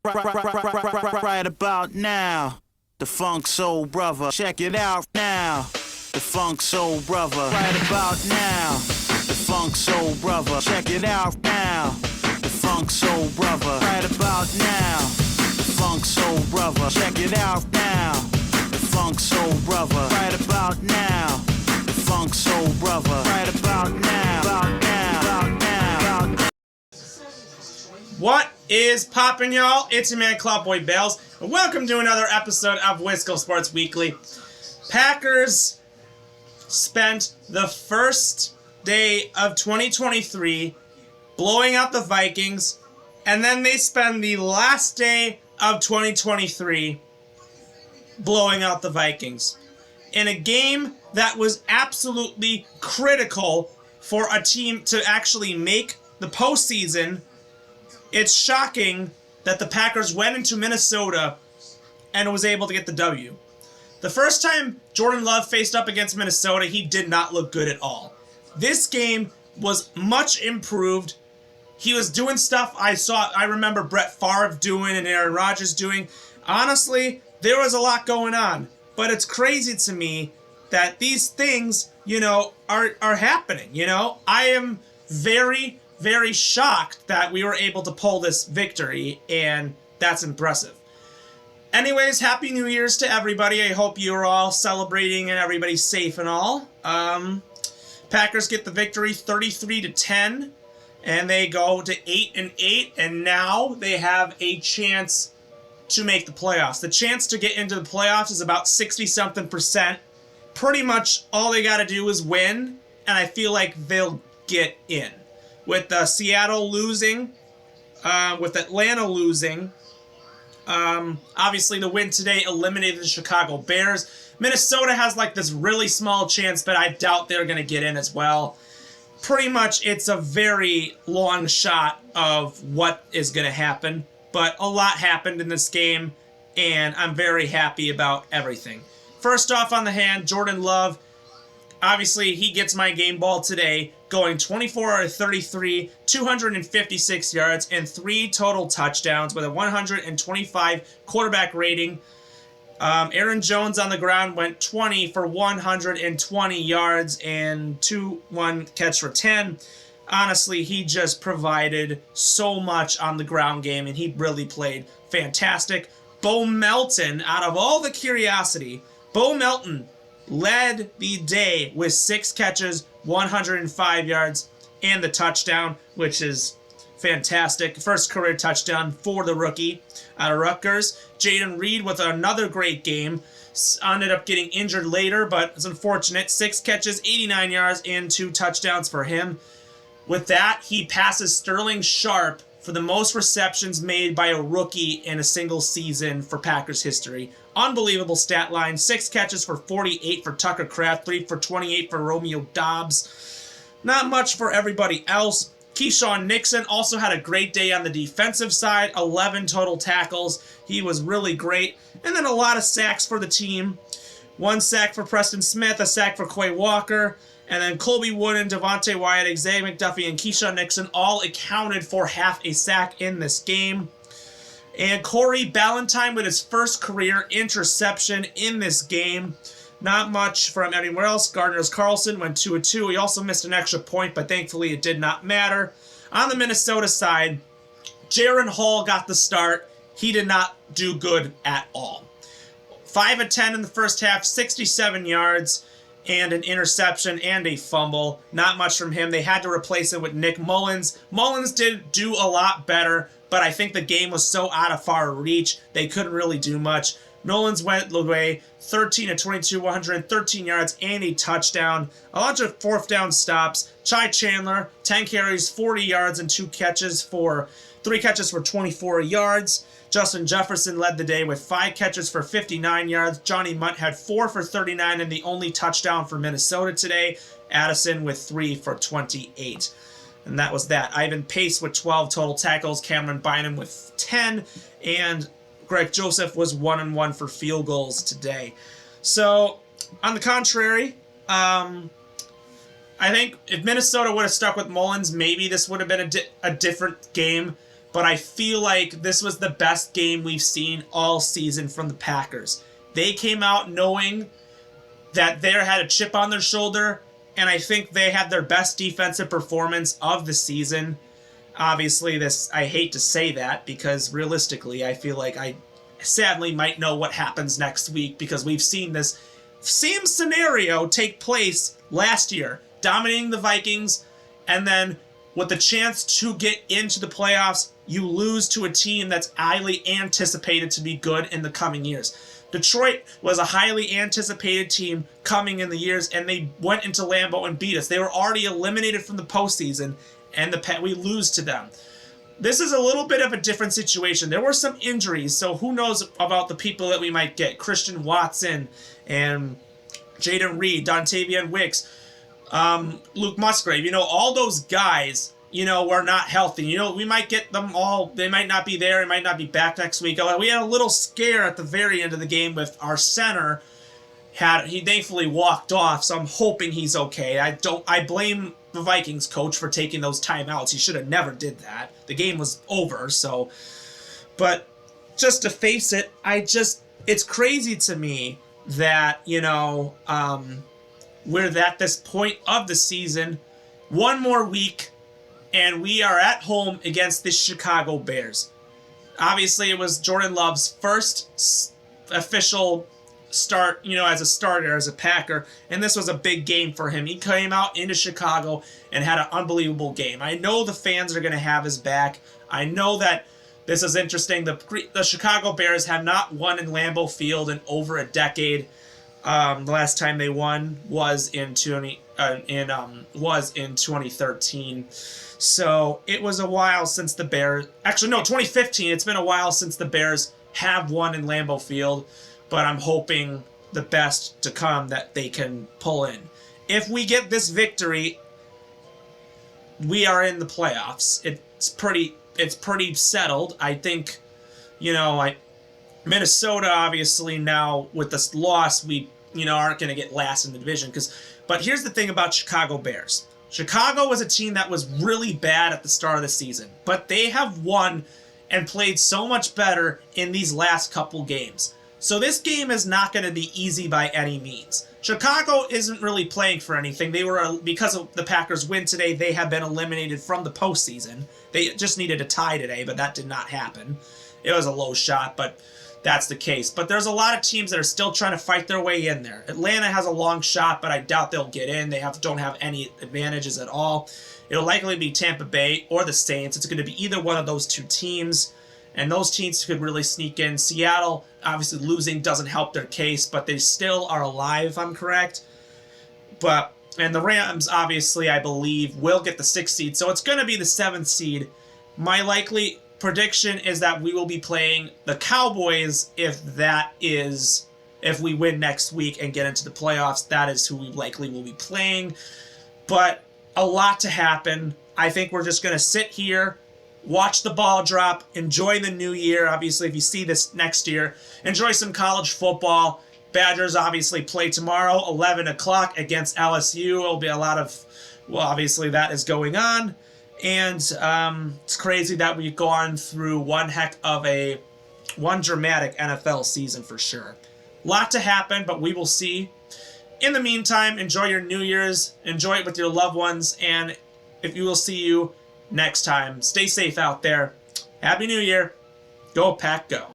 Right about now, the Funk Soul Brother. Check it out now, the Funk Soul Brother. Right about now, the Funk Soul Brother. Check it out now, the Funk Soul Brother. Right about now, the Funk Soul Brother. Check it out now, the Funk Soul Brother. Right about now, the Funk Soul Brother. Right about now, about now, about now, about now. What is poppin', y'all? It's your man, Cloudboy Bells, and welcome to another episode of Wisco Sports Weekly. Packers spent the first day of 2023 blowing out the Vikings, and then they spend the last day of 2023 blowing out the Vikings in a game that was absolutely critical for a team to actually make the postseason. It's shocking that the Packers went into Minnesota and was able to get the W. The first time Jordan Love faced up against Minnesota, he did not look good at all. This game was much improved. He was doing stuff I remember Brett Favre doing and Aaron Rodgers doing. Honestly, there was a lot going on. But it's crazy to me that these things, are happening, I am very shocked that we were able to pull this victory, and that's impressive. Anyways, Happy New Year's to everybody. I hope you're all celebrating and everybody's safe and all. Packers get the victory 33-10, and they go to 8-8, and now they have a chance to make the playoffs. The chance to get into the playoffs is about 60-something%. Pretty much all they got to do is win, and I feel like they'll get in. With Seattle losing, with Atlanta losing, obviously the win today eliminated the Chicago Bears. Minnesota has like this really small chance, but I doubt they're going to get in as well. Pretty much it's a very long shot of what is going to happen, but a lot happened in this game, and I'm very happy about everything. First off on the hand, Jordan Love, obviously he gets my game ball today, going 24 out of 33, 256 yards, and 3 total touchdowns with a 125 quarterback rating. Aaron Jones on the ground went 20 for 120 yards and 1 catch for 10. Honestly, he just provided so much on the ground game, and he really played fantastic. Bo Melton, out of all the curiosity, Bo Melton led the day with 6 catches, 105 yards, and the touchdown, which is fantastic. First career touchdown for the rookie out of Rutgers. Jaden Reed with another great game. Ended up getting injured later, but it's unfortunate. 6 catches, 89 yards, and 2 touchdowns for him. With that, he passes Sterling Sharp for the most receptions made by a rookie in a single season for Packers history. Unbelievable stat line. 6 catches for 48 for Tucker Kraft, 3 for 28 for Romeo Doubs. Not much for everybody else. Keyshawn Nixon also had a great day on the defensive side. 11 total tackles. He was really great. And then a lot of sacks for the team. 1 sack for Preston Smith, a sack for Quay Walker. And then Colby Wooden, Devontae Wyatt, Xavier McDuffie, and Keyshawn Nixon all accounted for half a sack in this game. And Corey Ballantyne with his first career interception in this game. Not much from anywhere else. Gardner's Carlson went 2-2. He also missed an extra point, but thankfully it did not matter. On the Minnesota side, Jaron Hall got the start. He did not do good at all. 5 of 10 in the first half, 67 yards, and an interception and a fumble. Not much from him. They had to replace him with Nick Mullins. Mullins did do a lot better, but I think the game was so out of far reach, they couldn't really do much. Mullins went away 13 of 22, 113 yards, and a touchdown. A bunch of 4th down stops. Chai Chandler, 10 carries, 40 yards, and 3 catches for 24 yards. Justin Jefferson led the day with 5 catches for 59 yards. Johnny Munt had 4 for 39 and the only touchdown for Minnesota today. Addison with 3 for 28. And that was that. Ivan Pace with 12 total tackles. Cameron Bynum with 10. And Greg Joseph was 1-1 for field goals today. So, on the contrary, I think if Minnesota would have stuck with Mullins, maybe this would have been a different game. but I feel like this was the best game we've seen all season from the Packers. They came out knowing that they had a chip on their shoulder, and I think they had their best defensive performance of the season. Obviously, I hate to say that because realistically, I feel like I sadly might know what happens next week because we've seen this same scenario take place last year, dominating the Vikings, and then with the chance to get into the playoffs, you lose to a team that's highly anticipated to be good in the coming years. Detroit was a highly anticipated team coming in the years, and they went into Lambeau and beat us. They were already eliminated from the postseason, and we lose to them. This is a little bit of a different situation. There were some injuries, so who knows about the people that we might get. Christian Watson and Jaden Reed, Dontavian Wicks, Luke Musgrave. All those guys, were not healthy. We might get them all. They might not be there. They might not be back next week. We had a little scare at the very end of the game with our center. He thankfully walked off, so I'm hoping he's okay. I blame the Vikings coach for taking those timeouts. He should have never did that. The game was over, so. But just to face it, it's crazy to me that, we're at this point of the season, one more week, and we are at home against the Chicago Bears. Obviously, it was Jordan Love's first official start, as a starter, as a Packer, and this was a big game for him. He came out into Chicago and had an unbelievable game. I know the fans are going to have his back. I know that this is interesting. The Chicago Bears have not won in Lambeau Field in over a decade. The last time they won was in 2013. So it was a while since the Bears. Actually, no, 2015. It's been a while since the Bears have won in Lambeau Field. But I'm hoping the best to come that they can pull in. If we get this victory, we are in the playoffs. It's pretty settled. I think, Minnesota obviously now with this loss, we aren't going to get last in the division. But here's the thing about Chicago Bears. Chicago was a team that was really bad at the start of the season, but they have won and played so much better in these last couple games. So this game is not going to be easy by any means. Chicago isn't really playing for anything. Because of the Packers' win today, they have been eliminated from the postseason. They just needed a tie today, but that did not happen. It was a low shot, but that's the case. But there's a lot of teams that are still trying to fight their way in there. Atlanta has a long shot, but I doubt they'll get in. They don't have any advantages at all. It'll likely be Tampa Bay or the Saints. It's going to be either one of those two teams. And those teams could really sneak in. Seattle, obviously losing doesn't help their case, but they still are alive, if I'm correct. And the Rams, obviously, I believe, will get the 6th seed. So it's going to be the 7th seed. My likely prediction is that we will be playing the Cowboys if we win next week and get into the playoffs. That is who we likely will be playing. But a lot to happen. I think we're just going to sit here, watch the ball drop, enjoy the new year. Obviously, if you see this next year, enjoy some college football. Badgers obviously play tomorrow, 11 o'clock against LSU. It'll be a lot of, obviously that is going on. And it's crazy that we've gone through one dramatic NFL season for sure. A lot to happen, but we will see. In the meantime, enjoy your New Year's. Enjoy it with your loved ones. And if you will see you next time. Stay safe out there. Happy New Year. Go Pack Go.